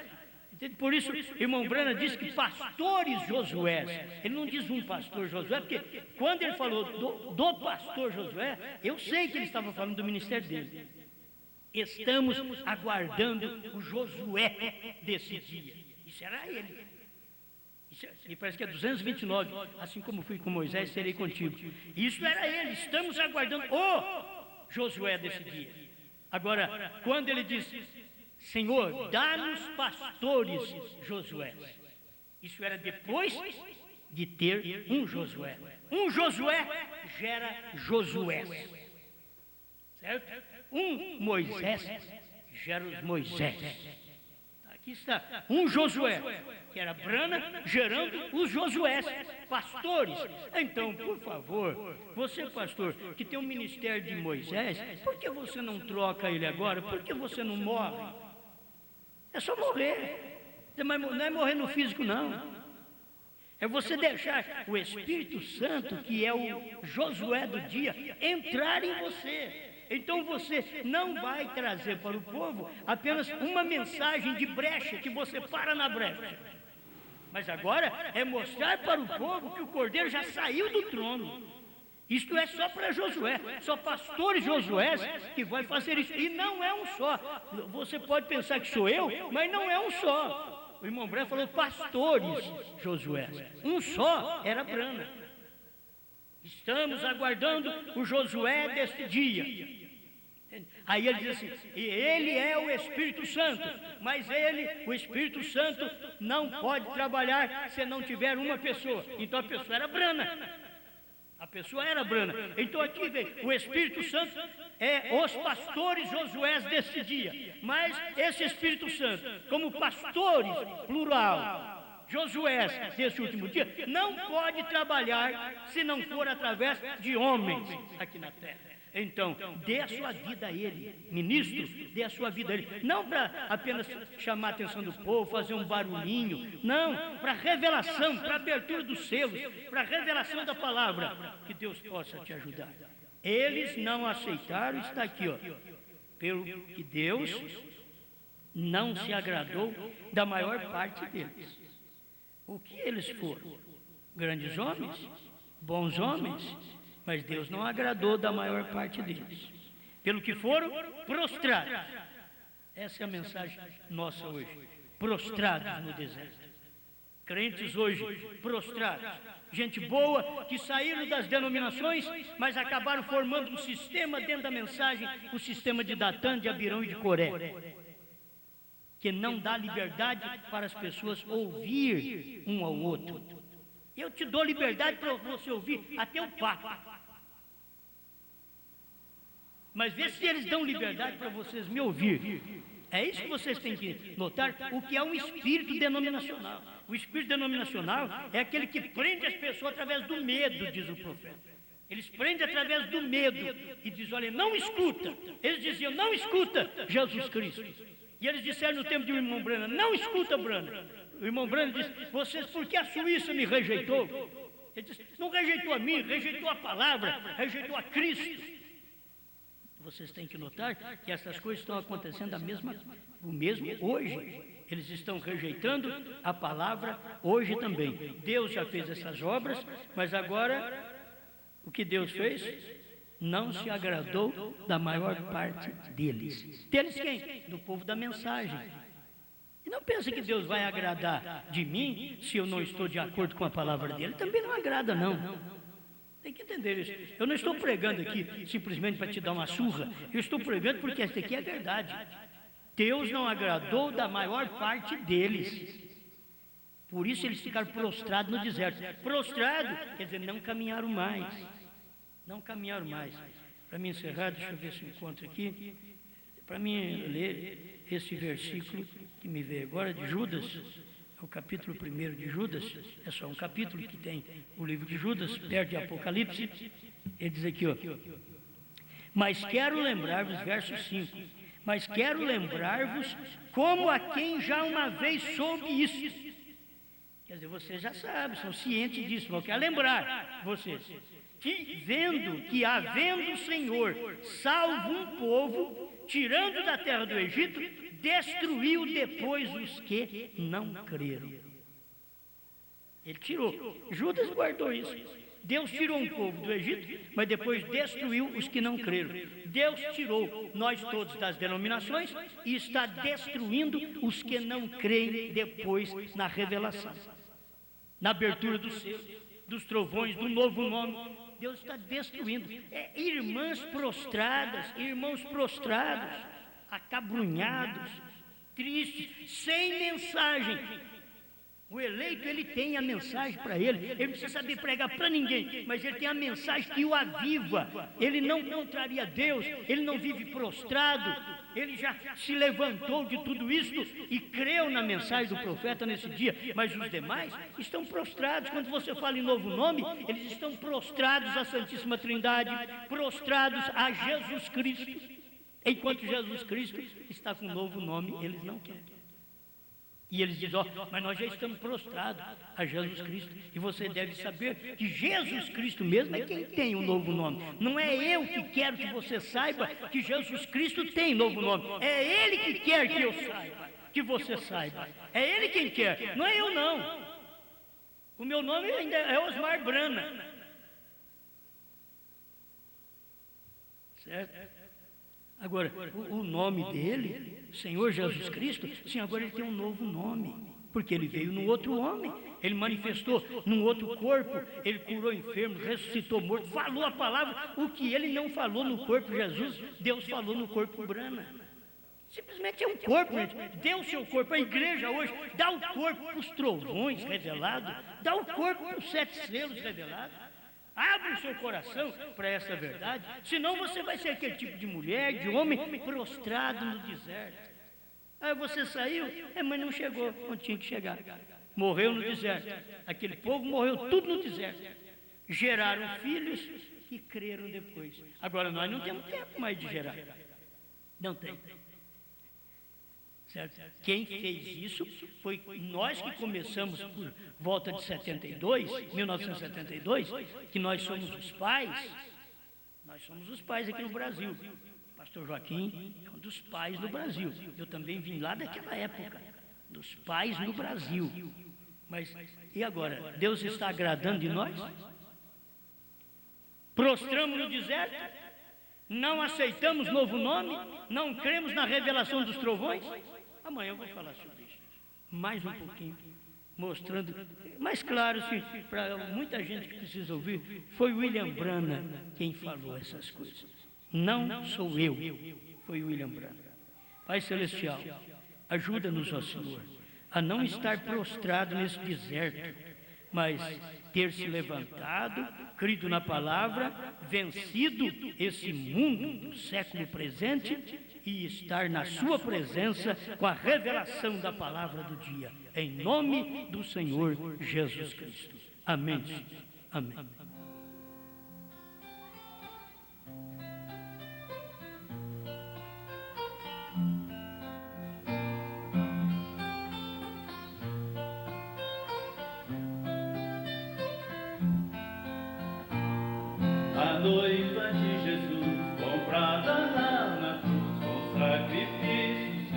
Por isso, o irmão Branham diz que pastores Josué, ele não diz um pastor Josué, porque quando ele falou do pastor Josué, eu sei que ele estava falando do ministério dele. Estamos aguardando o Josué desse dia. Isso era ele. Me parece que é 229, assim como fui com Moisés, serei contigo. Isso era ele, estamos aguardando o Josué desse dia. Agora, quando ele diz, Senhor, dá-nos pastores Josué. Isso era depois de ter um Josué. Um Josué gera Josué. Certo? Um Moisés gera os Moisés. Aqui está, um Josué, que era Branham, gerando os Josués, pastores. Então, por favor, você pastor, que tem um ministério de Moisés, por que você não troca ele agora? Por que você não morre? É só morrer. Mas não é morrer no físico, não. É você deixar o Espírito Santo, que é o Josué do dia, entrar em você. Então você não vai trazer para o povo apenas uma mensagem de brecha, que você para na brecha. Mas agora é mostrar para o povo que o Cordeiro já saiu do trono. Isto é só para Josué, só pastores Josué que vai fazer isso. E não é um só. Você pode pensar que sou eu, mas não é um só. O irmão Branco falou pastores Josué. Um só era Brana. Estamos aguardando o Josué deste dia. Aí ele diz assim, e ele é o Espírito Santo, mas o Espírito Santo, não pode trabalhar se não tiver uma pessoa. Então a pessoa era Brana. A pessoa era Brana. Então aqui vem, o Espírito Santo é os pastores Josué desse dia. Mas esse Espírito Santo, como pastores, plural, Josué desse último dia, não pode trabalhar se não for através de homens aqui na terra. Então, dê a sua vida a ele, ministro, dê a sua vida a ele. Não para apenas chamar a atenção do povo, fazer um barulhinho. Não, para revelação, para abertura dos selos, para revelação da palavra. Que Deus possa te ajudar. Eles não aceitaram, está aqui, ó. Pelo que Deus não se agradou da maior parte deles. O que eles foram? Grandes homens? Bons homens? Mas Deus não agradou da maior parte deles. Pelo que foram prostrados. Essa é a mensagem nossa hoje. Prostrados no deserto. Crentes hoje prostrados. Gente boa que saíram das denominações, mas acabaram formando um sistema dentro da mensagem, o sistema de Datã, de Abirão e de Coré. Que não dá liberdade para as pessoas ouvir um ao outro. Eu te dou liberdade para você ouvir até o Papa. Mas vê se eles dão liberdade para vocês me ouvir. É isso que vocês têm que notar, o que é um espírito denominacional. O espírito denominacional é aquele que prende as pessoas através do medo, diz o profeta. Eles prendem através do medo e diz, olha, não escuta. Eles diziam, não escuta Jesus Cristo. E eles disseram no tempo de um irmão Brana, não escuta Brana. O irmão Brana disse, vocês, por que a Suíça me rejeitou? Ele disse, não rejeitou a mim, rejeitou a palavra, rejeitou a Cristo. Vocês têm que notar que essas coisas estão acontecendo o mesmo hoje. Eles estão rejeitando a palavra hoje também. Deus já fez essas obras, mas agora o que Deus fez não se agradou da maior parte deles. Deles quem? Do povo da mensagem. E não pense que Deus vai agradar de mim se eu não estou de acordo com a palavra dele. Também não agrada, não. Tem que entender isso. Eu não estou pregando aqui simplesmente para te dar uma surra. Eu estou pregando porque essa aqui é a verdade. Deus não agradou da maior parte deles. Por isso eles ficaram prostrados no deserto. Prostrado, quer dizer, não caminharam mais. Não caminharam mais. Para mim encerrar, deixa eu ver se eu encontro aqui. Para mim ler esse versículo que me veio agora de Judas. É o capítulo 1 de Judas, é só um capítulo que tem o livro de Judas, perto de Apocalipse. Ele diz aqui, ó, mas quero lembrar-vos, verso 5, mas quero lembrar-vos como a quem já uma vez soube isso. Quer dizer, vocês já sabem, são cientes disso, mas eu quero lembrar vocês, que havendo o Senhor salvo um povo, tirando da terra do Egito, destruiu depois os que não creram. Ele tirou. Judas guardou isso. Deus tirou um povo do Egito, mas depois destruiu os que não creram. Deus tirou nós todos das denominações e está destruindo os que não creem depois na revelação. Na abertura dos seus, dos trovões, do novo nome. Deus está destruindo. Irmãs prostradas, irmãos prostrados, acabrunhados, tristes, sem mensagem. O eleito, ele tem a mensagem para ele não precisa saber pregar para ninguém, mas ele tem a mensagem que o aviva. Ele não contraria Deus, ele não vive prostrado, ele já se levantou de tudo isso e creu na mensagem do profeta nesse dia. Mas os demais estão prostrados. Quando você fala em novo nome, eles estão prostrados à Santíssima Trindade, prostrados a Jesus Cristo. Enquanto Jesus Cristo está com um novo nome, eles não querem. E eles dizem, ó, mas nós já estamos prostrados a Jesus Cristo. E você deve saber que Jesus Cristo mesmo é quem tem um novo nome. Não é eu que quero que você saiba que Jesus Cristo tem novo nome. É Ele que quer que eu saiba, que você saiba. É Ele quem quer, não é eu não. O meu nome ainda é Osmar Brana. Certo? Agora, o nome dele, Senhor Jesus Cristo, sim, agora ele tem um novo nome, porque ele veio num outro homem, ele manifestou num outro corpo, ele curou enfermos, ressuscitou morto, falou a palavra, o que ele não falou no corpo de Jesus, Deus falou no corpo Brana. Simplesmente é um corpo, gente. Dê o seu corpo. A igreja hoje dá o corpo para os trovões revelados, dá o corpo para os 7 selos revelados. Abre o seu coração para essa verdade, senão você vai ser aquele tipo de mulher, de homem prostrado no deserto. Aí você saiu, mas não chegou, não tinha que chegar. Morreu no deserto. Aquele povo morreu tudo no deserto. Geraram filhos que creram depois. Agora nós não temos tempo mais de gerar. Não tem. Certo? Quem fez isso foi nós que começamos por volta de 1972, que nós somos os pais. Nós somos os pais aqui no Brasil. Pastor Joaquim é um dos pais do Brasil. Eu também vim lá daquela época, dos pais no Brasil. Mas e agora? Deus está agradando de nós? Prostramos no deserto? Não aceitamos novo nome? Não cremos na revelação dos trovões? Amanhã eu vou falar sobre isso, mais um pouquinho, mostrando, mais claro, assim, para muita gente que precisa ouvir, foi William Brana quem falou essas coisas. Não sou eu, foi William Brana. Pai Celestial, ajuda-nos, ó Senhor, a não estar prostrado nesse deserto, mas ter se levantado, crido na palavra, vencido esse mundo do século presente e estar na sua presença com a revelação da palavra do dia, em nome do Senhor Jesus Cristo. Amém. Amém. A noiva de Jesus, comprada lá na cruz com sacrifício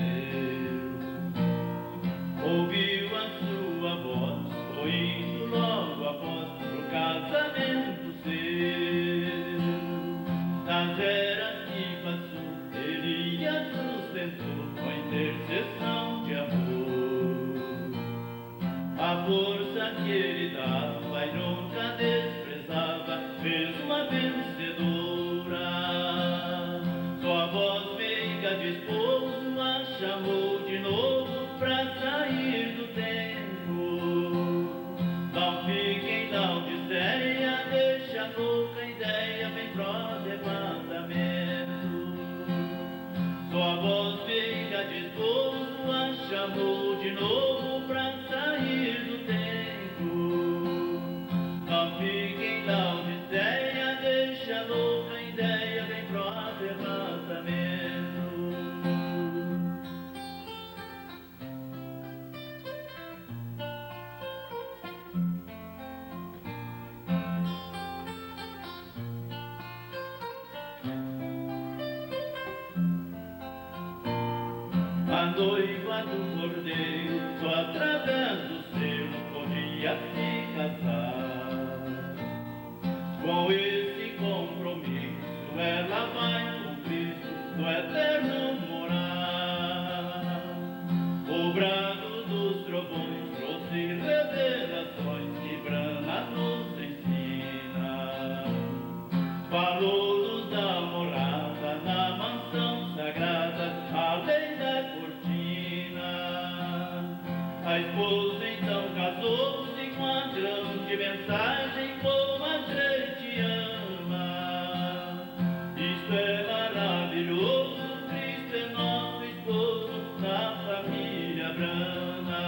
seu, ouviu a sua voz, foi indo logo após pro casamento seu. Nas eras que passou, ele a sustentou com intercessão de amor. A força que ele dava, o Pai nunca desprezava, fez uma vencedora. Sua voz meiga de esposo a chamou de novo pra sair do tempo. Não fiquem tão de séria, deixa a louca ideia, vem pro arrebatamento. Sua voz meiga de esposo a chamou de novo pra sair do tempo. Não fiquem tão de séria, deixa a louca ideia, vem pro arrebatamento. A noiva do Cordeiro, só através do selo podia se casar. Com esse compromisso, ela vai com Cristo no eterno morar. O brado dos trovões trouxe revelações que Brana nos ensina. Falou-nos da morada na mansão sagrada, além da cortina. A esposa então casou-se com a grande mensagem: como a gente ama. Isto é maravilhoso, Cristo é nosso esposo na família Brana.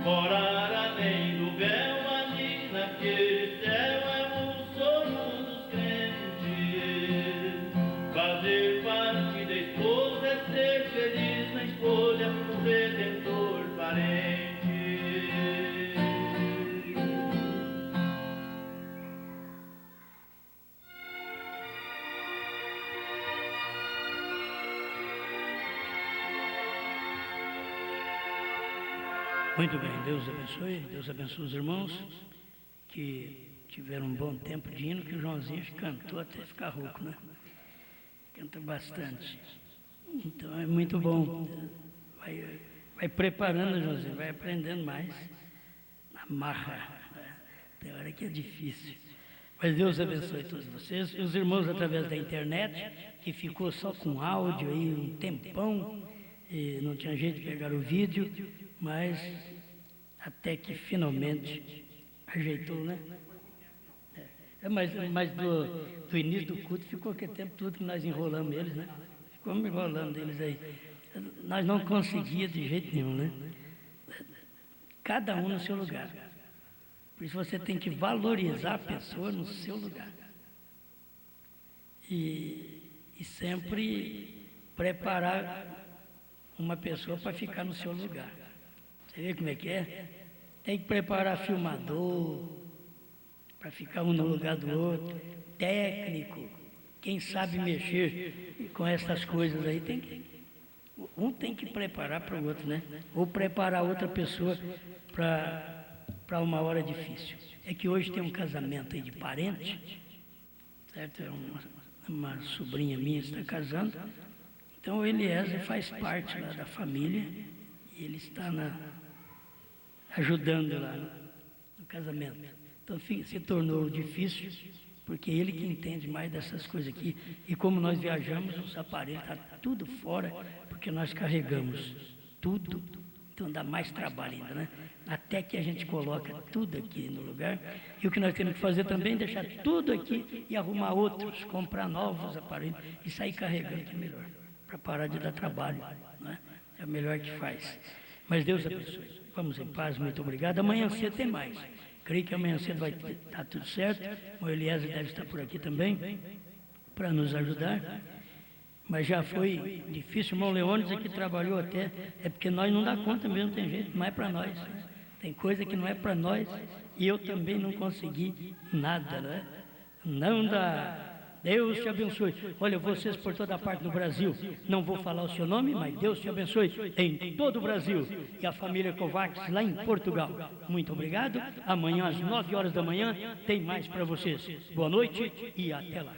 Morar além do véu, ali naquele céu, é o sonho dos crentes. Fazer parte da esposa é ser feliz na escolha do Redentor Muito bem, Deus abençoe os irmãos que tiveram um bom tempo de hino, que o Joãozinho cantou até ficar rouco, né? Canta bastante. Então é muito bom. Vai preparando, Joãozinho, vai aprendendo mais. Na marra. Né? Tem hora que é difícil. Mas Deus abençoe todos vocês. Os irmãos através da internet, que ficou só com áudio aí um tempão, e não tinha jeito de pegar o vídeo, mas até que finalmente ajeitou, né? Mas do início do culto ficou aquele tempo tudo que nós enrolamos eles, né? Ficamos enrolando eles aí. Nós não conseguíamos de jeito nenhum, né? Cada um no seu lugar. Por isso você tem que valorizar a pessoa no seu lugar. E sempre preparar uma pessoa para ficar no seu lugar. Você vê como é que é? Tem que preparar filmador, para ficar um no lugar do outro, técnico, quem sabe mexer com essas coisas aí, um tem que preparar para o outro, né? Ou preparar outra pessoa para uma hora difícil. É que hoje tem um casamento aí de parente, certo? É uma sobrinha minha está casando, então o Eliezer faz parte lá da família e ele está ajudando lá no casamento. Então se tornou difícil, porque ele que entende mais dessas coisas aqui. E como nós viajamos, os aparelhos estão tudo fora, porque nós carregamos tudo, então dá mais trabalho ainda, né? Até que a gente coloca tudo aqui no lugar. E o que nós temos que fazer também é deixar tudo aqui e arrumar outros, comprar novos aparelhos e sair carregando, que é melhor, para parar de dar trabalho, né? É o melhor que faz. Mas Deus abençoe. Vamos em paz, muito obrigado. Amanhã cedo tem mais. Creio que amanhã cedo vai estar tudo certo. O Eliezer deve estar por aqui também, para nos ajudar. Mas já foi difícil. O irmão Leônidas aqui trabalhou até. É porque nós não dá conta mesmo, tem jeito, não é para nós. Tem coisa que não é para nós. E eu também não consegui nada, né? Não dá. Deus te abençoe. Olha, vocês por toda parte do Brasil, não vou falar o seu nome, mas Deus te abençoe em todo o Brasil. E a família Kovacs lá em Portugal. Muito obrigado. Amanhã às 9 horas da manhã tem mais para vocês. Boa noite e até lá.